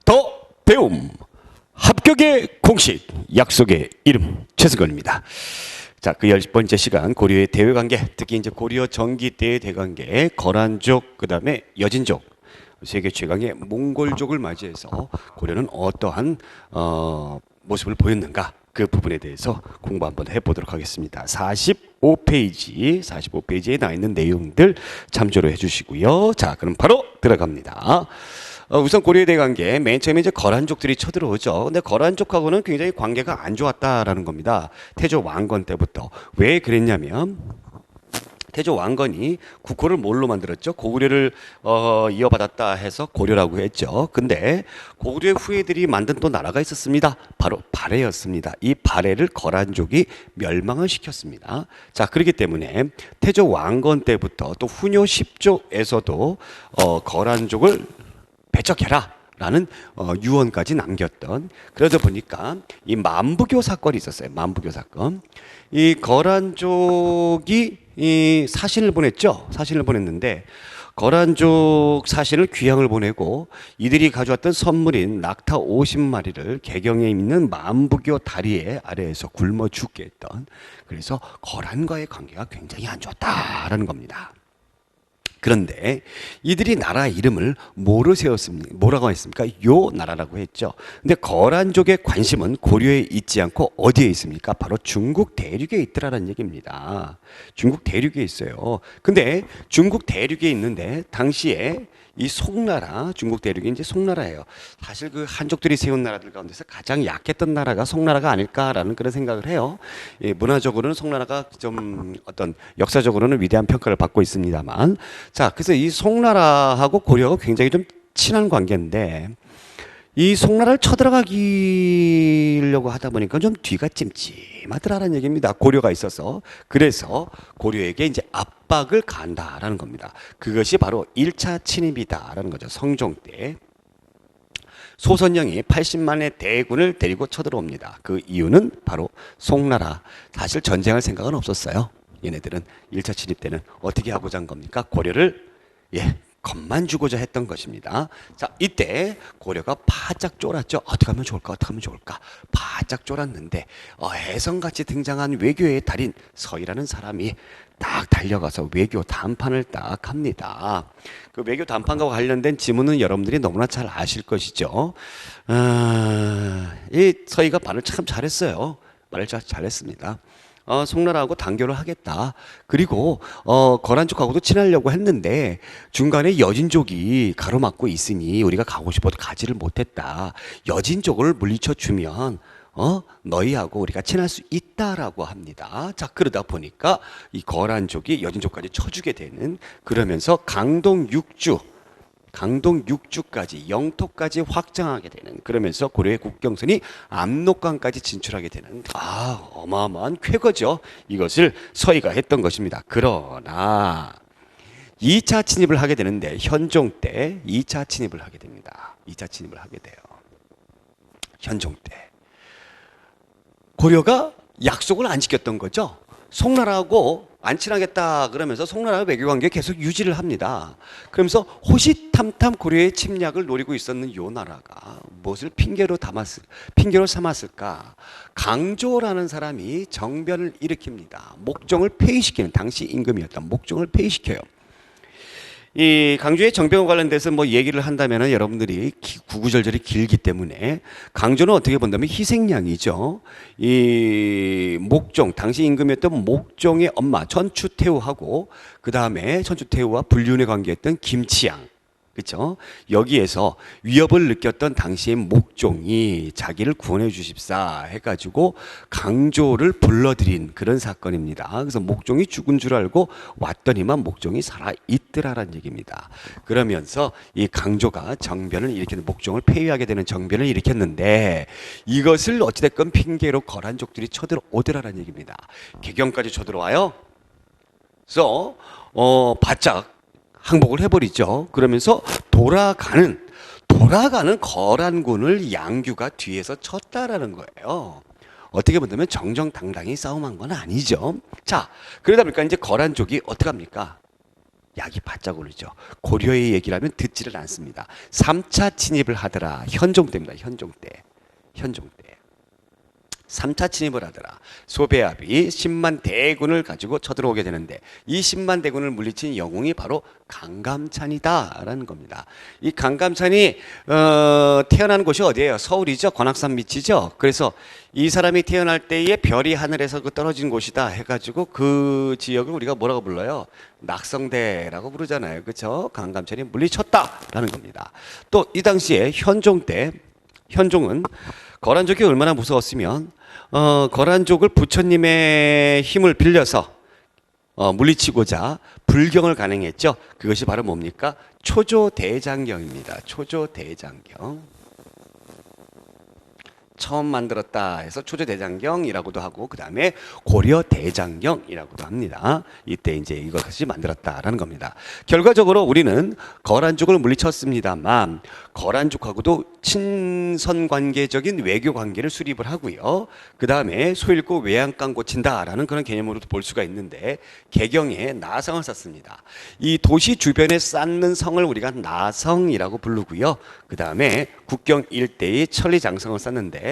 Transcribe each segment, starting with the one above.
더 배움 합격의 공식 약속의 이름 최승건입니다. 자, 그 10번째 시간 고려의 대외관계, 특히 이제 고려 전기 때의 대관계, 거란족, 그다음에 여진족, 세계 최강의 몽골족을 맞이해서 고려는 어떠한 모습을 보였는가, 그 부분에 대해서 공부 한번 해보도록 하겠습니다. 45페이지에 나와 있는 내용들 참조를 해주시고요. 자, 그럼 바로 들어갑니다. 우선 고려에 대한 관계, 맨 처음에 이제 거란족들이 쳐들어오죠. 근데 거란족하고는 굉장히 관계가 안 좋았다라는 겁니다. 태조 왕건 때부터. 왜 그랬냐면 태조 왕건이 국호를 뭘로 만들었죠? 고구려를 이어받았다 해서 고려라고 했죠. 근데 고구려 후예들이 만든 또 나라가 있었습니다. 바로 발해였습니다. 이 발해를 거란족이 멸망을 시켰습니다. 자, 그렇기 때문에 태조 왕건 때부터 또 훈요 10조에서도 거란족을 배척해라 라는 유언까지 남겼던, 그러다 보니까 이 만부교 사건이 있었어요. 만부교 사건. 이 거란족이 이 사신을 보냈죠. 사신을 보냈는데 거란족 사신을 귀향을 보내고 이들이 가져왔던 선물인 낙타 50마리를 개경에 있는 만부교 다리 아래에서 굶어 죽게 했던, 그래서 거란과의 관계가 굉장히 안 좋았다라는 겁니다. 그런데 이들이 나라 이름을 뭐로 세웠습니까? 뭐라고 했습니까? 요 나라라고 했죠. 근데 거란족의 관심은 고려에 있지 않고 어디에 있습니까? 바로 중국 대륙에 있더라는 얘기입니다. 중국 대륙에 있어요. 근데 중국 대륙에 있는데 당시에 이 송나라, 중국 대륙이 이제 송나라예요. 사실 그 한족들이 세운 나라들 가운데서 가장 약했던 나라가 송나라가 아닐까라는 그런 생각을 해요. 예, 문화적으로는 송나라가 좀 어떤 역사적으로는 위대한 평가를 받고 있습니다만, 자, 그래서 이 송나라하고 고려가 굉장히 좀 친한 관계인데 이 송나라를 쳐들어가기려고 하다 보니까 좀 뒤가 찜찜하더라는 얘기입니다. 고려가 있어서. 그래서 고려에게 이제 압박을 가한다라는 겁니다. 그것이 바로 1차 침입이다라는 거죠. 성종 때. 소선영이 80만의 대군을 데리고 쳐들어옵니다. 그 이유는 바로 송나라. 사실 전쟁할 생각은 없었어요. 얘네들은 1차 침입 때는 어떻게 하고자 한 겁니까? 고려를 겁만 주고자 했던 것입니다. 자, 이때 고려가 바짝 쫄았죠. 어떻게 하면 좋을까? 어떻게 하면 좋을까? 바짝 쫄았는데 혜성같이 등장한 외교의 달인 서희라는 사람이 딱 달려가서 외교談판을 딱 합니다. 그 외교談판과 관련된 지문은 여러분들이 너무나 잘 아실 것이죠. 이 서희가 말을 참 잘했어요. 말을 잘했습니다. 송나라하고 단교를 하겠다. 그리고 거란족하고도 친하려고 했는데 중간에 여진족이 가로막고 있으니 우리가 가고 싶어도 가지를 못했다. 여진족을 물리쳐 주면 너희하고 우리가 친할 수 있다라고 합니다. 자, 그러다 보니까 이 거란족이 여진족까지 쳐주게 되는, 그러면서 강동 6주까지 영토까지 확장하게 되는, 그러면서 고려의 국경선이 압록강까지 진출하게 되는 어마어마한 쾌거죠. 이것을 서희가 했던 것입니다. 그러나 2차 침입을 하게 되는데 현종 때 2차 침입을 하게 됩니다. 2차 침입을 하게 돼요. 현종 때 고려가 약속을 안 지켰던 거죠. 송나라하고 안 친하겠다 그러면서 송나라 외교관계 계속 유지를 합니다. 그러면서 호시탐탐 고려의 침략을 노리고 있었는 요 나라가 무엇을 핑계로 삼았을까? 강조라는 사람이 정변을 일으킵니다. 목종을 폐위시키는, 당시 임금이었던 목종을 폐위시켜요. 이 강조의 정병과 관련돼서 뭐 얘기를 한다면 여러분들이 구구절절이 길기 때문에 강조는 어떻게 본다면 희생양이죠. 이 목종, 당시 임금이었던 목종의 엄마 천추태후하고 그 다음에 천추태후와 불륜에 관계했던 김치양, 그렇죠? 여기에서 위협을 느꼈던 당시의 목종이 자기를 구원해 주십사 해가지고 강조를 불러들인 그런 사건입니다. 그래서 목종이 죽은 줄 알고 왔더니만 목종이 살아있더라라는 얘기입니다. 그러면서 이 강조가 정변을 일으키는, 목종을 폐위하게 되는 정변을 일으켰는데 이것을 어찌됐건 핑계로 거란족들이 쳐들어오더라라는 얘기입니다. 개경까지 쳐들어와요. 그래서 바짝 항복을 해버리죠. 그러면서 돌아가는 거란군을 양규가 뒤에서 쳤다라는 거예요. 어떻게 본다면 정정당당히 싸움한 건 아니죠. 자, 그러다 보니까 이제 거란족이 어떡합니까? 약이 바짝 오르죠. 고려의 얘기를 하면 듣지를 않습니다. 3차 침입을 하더라. 현종 때입니다. 현종 때. 현종 때. 3차 침입을 하더라. 소배합이 10만 대군을 가지고 쳐들어오게 되는데 이 10만 대군을 물리친 영웅이 바로 강감찬이다라는 겁니다. 이 강감찬이 태어난 곳이 어디예요? 서울이죠. 관악산 밑이죠. 그래서 이 사람이 태어날 때에 별이 하늘에서 떨어진 곳이다 해가지고 그 지역을 우리가 뭐라고 불러요? 낙성대라고 부르잖아요. 그렇죠? 강감찬이 물리쳤다라는 겁니다. 또 이 당시에 현종 때 현종은 거란족이 얼마나 무서웠으면 거란족을 부처님의 힘을 빌려서 물리치고자 불경을 간행했죠. 그것이 바로 뭡니까? 초조대장경입니다. 초조대장경. 처음 만들었다 해서 초조대장경이라고도 하고 그 다음에 고려대장경이라고도 합니다. 이때 이제 이것을 만들었다라는 겁니다. 결과적으로 우리는 거란족을 물리쳤습니다만 거란족하고도 친선관계적인 외교관계를 수립을 하고요. 그 다음에 소 잃고 외양간 고친다라는 그런 개념으로도 볼 수가 있는데 개경에 나성을 쌓습니다. 이 도시 주변에 쌓는 성을 우리가 나성이라고 부르고요. 그 다음에 국경 일대의 천리장성을 쌓는데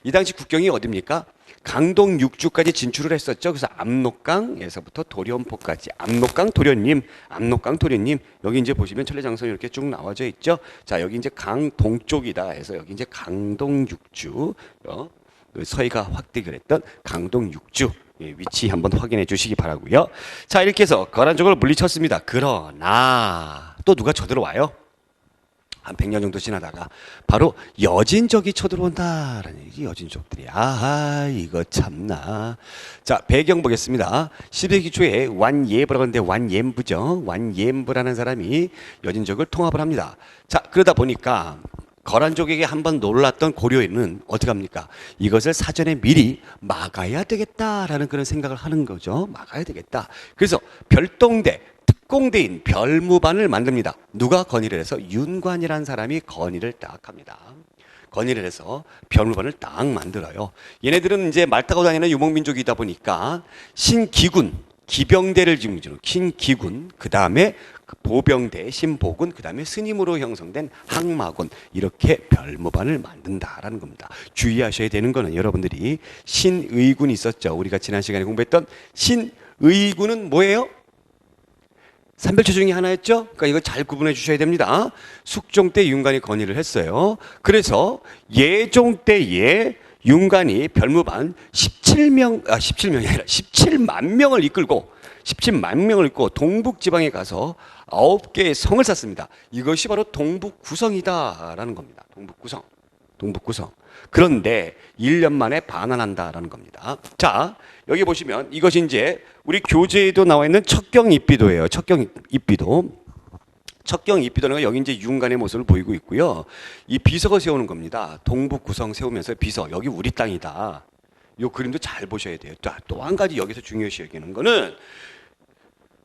이 당시 국경이 어디입니까? 강동 육주까지 진출을 했었죠. 그래서 압록강에서부터 도련포까지 압록강 도련님, 압록강 도련님 여기 이제 보시면 천리장성이 이렇게 쭉 나와져 있죠. 자 여기 이제 강 동쪽이다 해서 여기 이제 강동 육주 서해가 확대를 했던 강동 육주 위치 한번 확인해 주시기 바라고요. 자 이렇게 해서 거란족을 물리쳤습니다. 그러나 또 누가 쳐들어와요? 한 100년 정도 지나다가 바로 여진족이 쳐들어온다라는 얘기. 여진족들이 아하 이거 참나. 자 배경 보겠습니다. 12세기 초에 완예부라고 하는데 완옌부죠. 완옌부라는 사람이 여진족을 통합을 합니다. 자 그러다 보니까 거란족에게 한번 놀랐던 고려인은 어떻게 합니까? 이것을 사전에 미리 막아야 되겠다라는 그런 생각을 하는 거죠. 막아야 되겠다. 그래서 별동대 특공대인 별무반을 만듭니다. 누가 건의를 해서 윤관이라는 사람이 건의를 딱 합니다. 건의를 해서 별무반을 딱 만들어요. 얘네들은 이제 말 타고 다니는 유목민족이다 보니까 신기군, 기병대를 지금으로 신기군, 그 다음에 보병대, 신보군, 그 다음에 스님으로 형성된 항마군 이렇게 별무반을 만든다라는 겁니다. 주의하셔야 되는 거는 여러분들이 신의군이 있었죠. 우리가 지난 시간에 공부했던 신의군은 뭐예요? 삼별체 중에 하나였죠. 그러니까 이거 잘 구분해 주셔야 됩니다. 숙종 때 윤관이 건의를 했어요. 그래서 예종 때에 윤관이 별무반 17명이 아니라 17만 명을 이끌고 17만 명을 이끌고 동북 지방에 가서 9개의 성을 쌓습니다. 이것이 바로 동북구성이다라는 겁니다. 동북구성. 동북구성. 그런데 1년 만에 반환한다라는 겁니다. 자, 여기 보시면 이것이 이제 우리 교재에도 나와 있는 척경입비도예요. 척경입비도. 척경입비도는 여기 이제 윤관의 모습을 보이고 있고요. 이 비석을 세우는 겁니다. 동북구성 세우면서 비석. 여기 우리 땅이다. 이 그림도 잘 보셔야 돼요. 또 한 가지 여기서 중요시 여기는 거는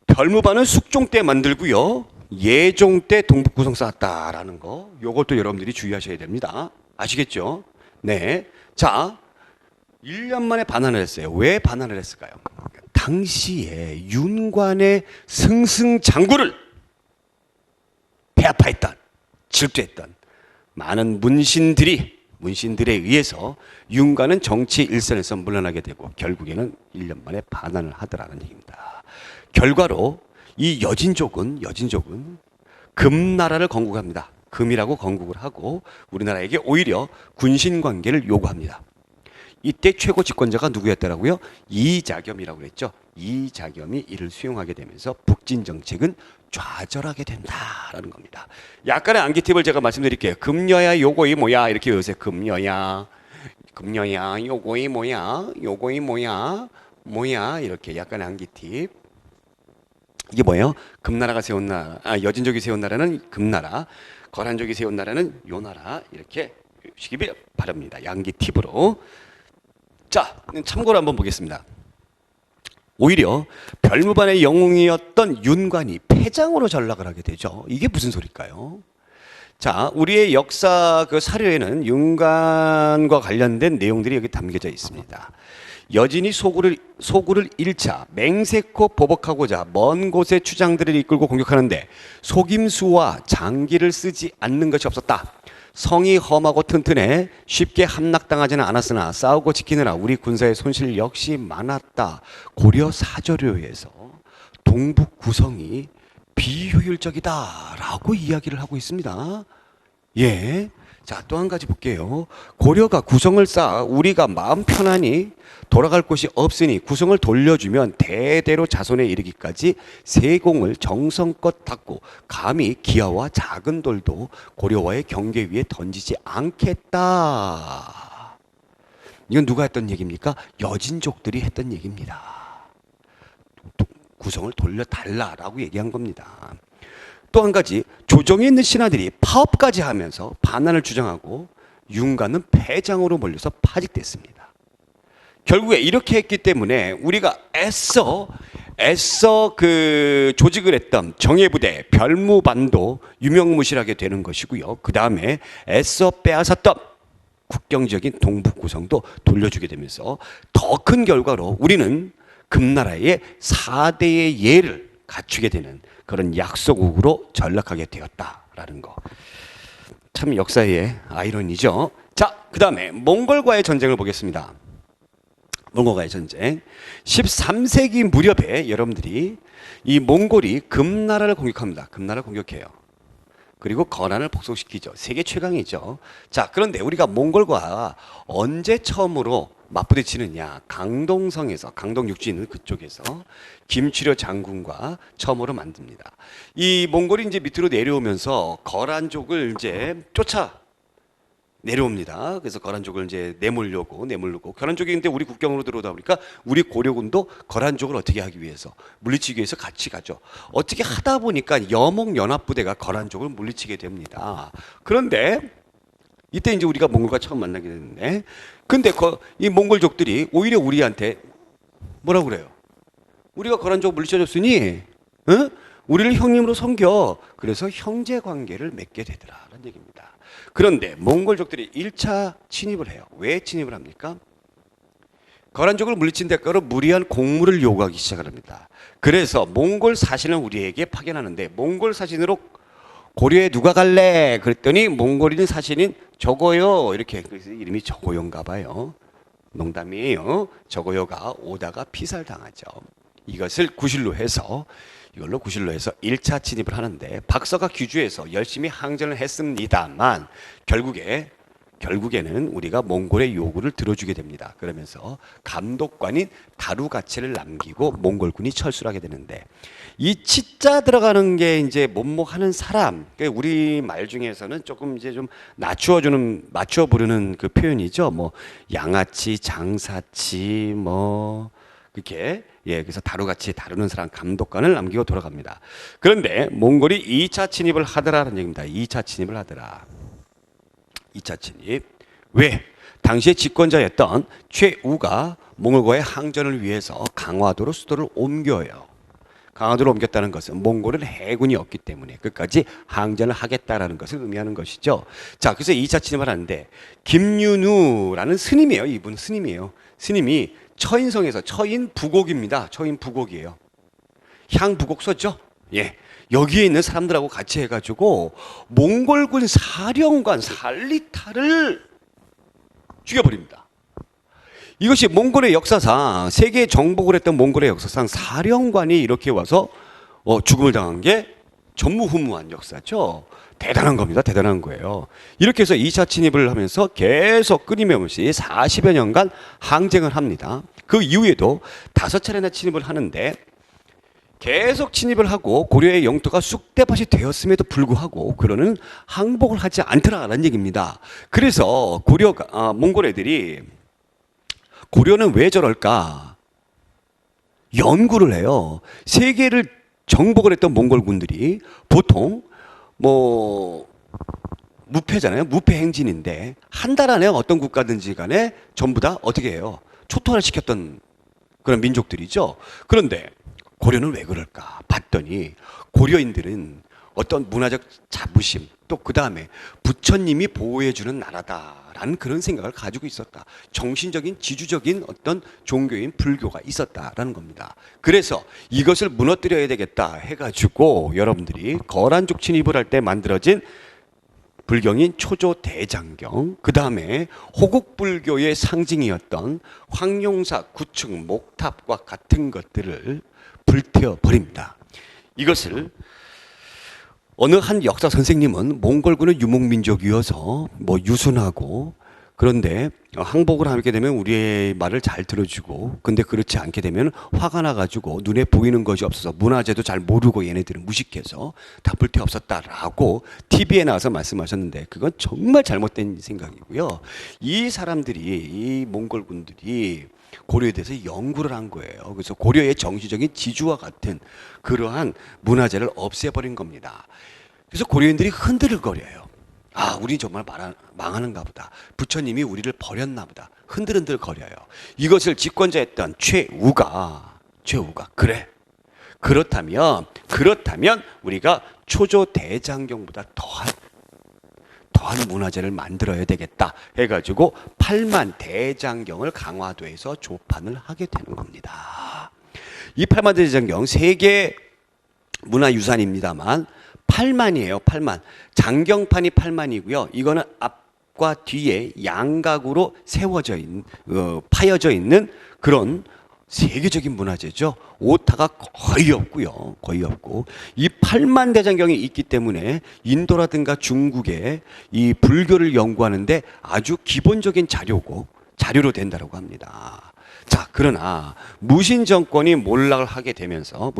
별무반은 숙종 때 만들고요. 예종 때 동북구성 쌓았다라는 거. 요것도 여러분들이 주의하셔야 됩니다. 아시겠죠? 네. 자, 1년 만에 반환을 했어요. 왜 반환을 했을까요? 당시에 윤관의 승승장구를 폐하파했던, 질투했던 많은 문신들에 의해서 윤관은 정치 일선에서 물러나게 되고 결국에는 1년 만에 반환을 하더라는 얘기입니다. 결과로 이 여진족은 금나라를 건국합니다. 금이라고 건국을 하고 우리나라에게 오히려 군신 관계를 요구합니다. 이때 최고 집권자가 누구였더라고요? 이자겸이라고 그랬죠. 이자겸이 이를 수용하게 되면서 북진 정책은 좌절하게 된다라는 겁니다. 약간의 암기 팁을 제가 말씀드릴게요. 금여야 요거이 뭐야 이렇게 외우세요. 금여야 요거이 뭐야 이렇게 약간의 암기 팁. 이게 뭐예요? 금나라가 세운 나라, 여진족이 세운 나라는 금나라, 거란족이 세운 나라는 요나라 이렇게 보시기 바랍니다. 양기 팁으로. 자, 참고로 한번 보겠습니다. 오히려 별무반의 영웅이었던 윤관이 패장으로 전락을 하게 되죠. 이게 무슨 소릴까요? 자, 우리의 역사 그 사료에는 윤관과 관련된 내용들이 여기 담겨져 있습니다. 여진이 소굴을 1차 맹세코 보복하고자 먼 곳에 추장들을 이끌고 공격하는데 속임수와 장기를 쓰지 않는 것이 없었다. 성이 험하고 튼튼해 쉽게 함락당하지는 않았으나 싸우고 지키느라 우리 군사의 손실 역시 많았다. 고려 사저료에서 동북 구성이 비효율적이다라고 이야기를 하고 있습니다. 예. 자, 또 한 가지 볼게요. 고려가 구성을 쌓아 우리가 마음 편안히 돌아갈 곳이 없으니 구성을 돌려주면 대대로 자손에 이르기까지 세공을 정성껏 닦고 감히 기아와 작은 돌도 고려와의 경계 위에 던지지 않겠다. 이건 누가 했던 얘기입니까? 여진족들이 했던 얘기입니다. 구성을 돌려달라라고 얘기한 겁니다. 또 한 가지, 조정에 있는 신하들이 파업까지 하면서 반란을 주장하고 윤가는 패장으로 몰려서 파직됐습니다. 결국에 이렇게 했기 때문에 우리가 애써 그 조직을 했던 정예부대, 별무반도 유명무실하게 되는 것이고요. 그 다음에 애써 빼앗았던 국경적인 동북구성도 돌려주게 되면서 더 큰 결과로 우리는 금나라의 4대의 예를 갖추게 되는 그런 약소국으로 전락하게 되었다라는 거. 참 역사의 아이러니죠. 자, 그 다음에 몽골과의 전쟁을 보겠습니다. 몽골과의 전쟁. 13세기 무렵에 여러분들이 이 몽골이 금나라를 공격합니다. 금나라를 공격해요. 그리고 거란을 복속시키죠. 세계 최강이죠. 자, 그런데 우리가 몽골과 언제 처음으로 맞부딪히느냐? 강동성에서, 강동 육지 있는 그쪽에서 김취려 장군과 처음으로 만듭니다. 이 몽골이 이제 밑으로 내려오면서 거란족을 이제 쫓아 내려옵니다. 그래서 거란족을 이제 내몰고 거란족이 근데 우리 국경으로 들어오다 보니까 우리 고려군도 거란족을 어떻게 하기 위해서 물리치기 위해서 같이 가죠. 어떻게 하다 보니까 여몽연합부대가 거란족을 물리치게 됩니다. 그런데 이때 이제 우리가 몽골과 처음 만나게 되는데, 근데 이 몽골족들이 오히려 우리한테 뭐라고 그래요? 우리가 거란족 물리쳐줬으니, 응? 우리를 형님으로 섬겨. 그래서 형제 관계를 맺게 되더라라는 얘기입니다. 그런데 몽골족들이 1차 침입을 해요. 왜 침입을 합니까? 거란족을 물리친 대가로 무리한 공물을 요구하기 시작합니다. 그래서 몽골 사신을 우리에게 파견하는데, 몽골 사신으로 고려에 누가 갈래? 그랬더니 몽골인 사신인 저고요. 이렇게, 그래서 이름이 저고요인가 봐요. 농담이에요. 저고요가 오다가 피살당하죠. 이것을 구실로 해서 1차 진입을 하는데 박서가 귀주해서 열심히 항전을 했습니다만 결국에는 우리가 몽골의 요구를 들어주게 됩니다. 그러면서 감독관인 다루가치를 남기고 몽골군이 철수를 하게 되는데, 이 치자 들어가는 게 이제 못목하는 사람, 우리 말 중에서는 조금 이제 좀 맞춰 부르는 그 표현이죠. 뭐 양아치, 장사치, 뭐 그렇게, 예, 그래서 다루같이 다루는 사람, 감독관을 남기고 돌아갑니다. 그런데 몽골이 2차 침입을 하더라는 얘기입니다. 2차 침입을 하더라. 2차 침입. 왜? 당시에 집권자였던 최우가 몽골과의 항전을 위해서 강화도로 수도를 옮겨요. 강화도로 옮겼다는 것은 몽골은 해군이 없기 때문에 끝까지 항전을 하겠다라는 것을 의미하는 것이죠. 자, 그래서 2차 침입을 하는데 김윤우라는 스님이에요. 이분 스님이에요. 스님이 처인성에서, 처인 부곡입니다. 처인 부곡이에요. 향부곡 썼죠? 예. 여기에 있는 사람들하고 같이 해가지고 몽골군 사령관 살리타를 죽여버립니다. 이것이 몽골의 역사상, 세계에 정복을 했던 몽골의 역사상 사령관이 이렇게 와서 죽음을 당한 게 전무후무한 역사죠. 대단한 겁니다. 대단한 거예요. 이렇게 해서 2차 침입을 하면서 계속 끊임없이 40여 년간 항쟁을 합니다. 그 이후에도 5차례나 침입을 하는데 계속 침입을 하고 고려의 영토가 쑥대밭이 되었음에도 불구하고 그러는 항복을 하지 않더라라는 얘기입니다. 그래서 몽골 애들이 고려는 왜 저럴까 연구를 해요. 세계를 정복을 했던 몽골군들이 보통 뭐 무패잖아요. 무패 행진인데 한 달 안에 어떤 국가든지 간에 전부 다 어떻게 해요? 초토화를 시켰던 그런 민족들이죠. 그런데 고려는 왜 그럴까 봤더니 고려인들은 어떤 문화적 자부심, 또 그 다음에 부처님이 보호해주는 나라다라는 그런 생각을 가지고 있었다. 정신적인 지주적인 어떤 종교인 불교가 있었다라는 겁니다. 그래서 이것을 무너뜨려야 되겠다 해가지고 여러분들이 거란족 침입을 할 때 만들어진 불경인 초조대장경, 그 다음에 호국불교의 상징이었던 황룡사 구층 목탑과 같은 것들을 불태워버립니다. 이것을 어느 한 역사 선생님은 몽골군은 유목민족이어서 뭐 유순하고, 그런데 항복을 하게 되면 우리의 말을 잘 들어주고, 근데 그렇지 않게 되면 화가 나가지고 눈에 보이는 것이 없어서 문화재도 잘 모르고 얘네들은 무식해서 다 불태 없었다라고 TV에 나와서 말씀하셨는데, 그건 정말 잘못된 생각이고요. 이 사람들이, 이 몽골군들이 고려에 대해서 연구를 한 거예요. 그래서 고려의 정치적인 지주와 같은 그러한 문화재를 없애버린 겁니다. 그래서 고려인들이 흔들거려요. 아, 우리 정말 망하는가 보다. 부처님이 우리를 버렸나 보다. 흔들흔들 거려요. 이것을 집권자였던 최우가 그래. 그렇다면 우리가 초조대장경보다 더한 문화재를 만들어야 되겠다 해가지고 8만 대장경을 강화도에서 조판을 하게 되는 겁니다. 이 8만 대장경 세계 문화유산입니다만 8만이에요. 8만. 장경판이 8만이고요. 이거는 앞과 뒤에 양각으로 세워져 있는, 파여져 있는 그런 세계적인 문화재죠. 오타가 거의 없고요. 거의 없고. 이 8만 대장경이 있기 때문에 인도라든가 중국의 이 불교를 연구하는데 아주 기본적인 자료로 된다고 합니다. 자, 그러나 무신 정권이 몰락을 하게 되면서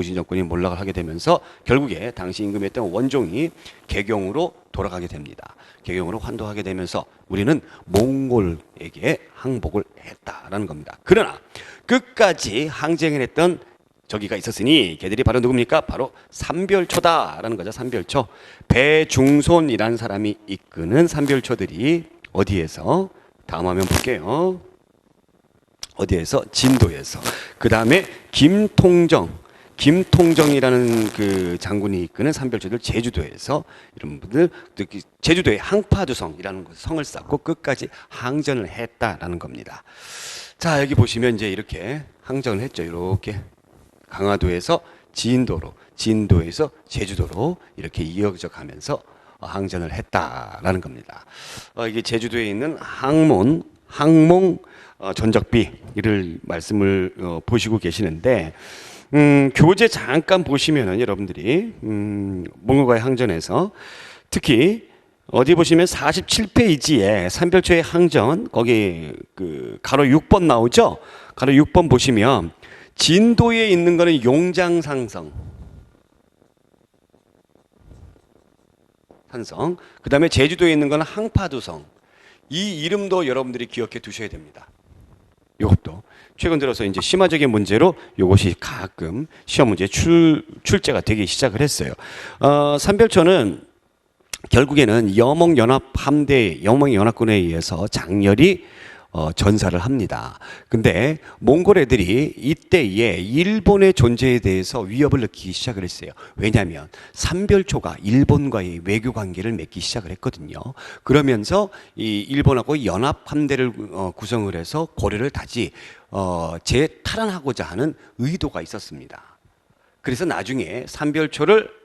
결국에 당시 임금이었던 원종이 개경으로 돌아가게 됩니다. 개경으로 환도하게 되면서 우리는 몽골에게 항복을 했다라는 겁니다. 그러나 끝까지 항쟁을 했던 저기가 있었으니 걔들이 바로 누굽니까? 바로 삼별초다라는 거죠. 삼별초. 배중손이라는 사람이 이끄는 삼별초들이 어디에서? 다음 화면 볼게요. 어디에서? 진도에서. 그 다음에 김통정이라는 그 장군이 이끄는 삼별초들 제주도에서, 이런 분들 제주도의 항파두성이라는 성을 쌓고 끝까지 항전을 했다라는 겁니다. 자, 여기 보시면 이제 이렇게 항전을 했죠. 이렇게 강화도에서 진도에서 제주도로 이렇게 이어져 가면서 항전을 했다라는 겁니다. 이게 제주도에 있는 항몽 전적비를 말씀을 보시고 계시는데, 교재 잠깐 보시면은 여러분들이 몽골과의 항전에서 특히 어디 보시면 47페이지에 삼별초의 항전, 거기 그 가로 6번 나오죠? 가로 6번 보시면 진도에 있는 거는 용장산성, 그 다음에 제주도에 있는 거는 항파두성. 이 이름도 여러분들이 기억해 두셔야 됩니다. 이것도 최근 들어서 이제 심화적인 문제로 이것이 가끔 시험 문제 출제가 되기 시작을 했어요. 삼별초는 결국에는 여몽연합군에 의해서 장렬히 전사를 합니다. 근데 몽골 애들이 이때에 일본의 존재에 대해서 위협을 느끼기 시작을 했어요. 왜냐하면 삼별초가 일본과의 외교 관계를 맺기 시작을 했거든요. 그러면서 이 일본하고 연합함대를 구성을 해서 고려를 다시 재탈환하고자 하는 의도가 있었습니다. 그래서 나중에 삼별초를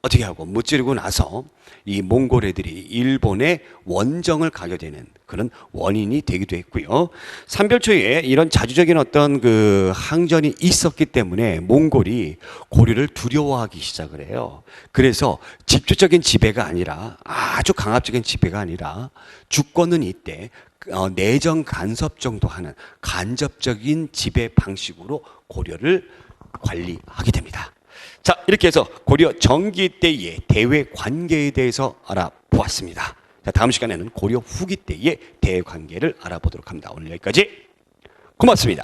어떻게 하고 무찌르고 나서 이 몽골 애들이 일본의 원정을 가게 되는 그런 원인이 되기도 했고요. 삼별초에 이런 자주적인 어떤 그 항전이 있었기 때문에 몽골이 고려를 두려워하기 시작을 해요. 그래서 직접적인 지배가 아니라, 아주 강압적인 지배가 아니라 주권은 이때 내정 간섭 정도 하는 간접적인 지배 방식으로 고려를 관리하게 됩니다. 자, 이렇게 해서 고려 정기 때의 대외 관계에 대해서 알아보았습니다. 자, 다음 시간에는 고려 후기 때의 대외 관계를 알아보도록 합니다. 오늘 여기까지. 고맙습니다.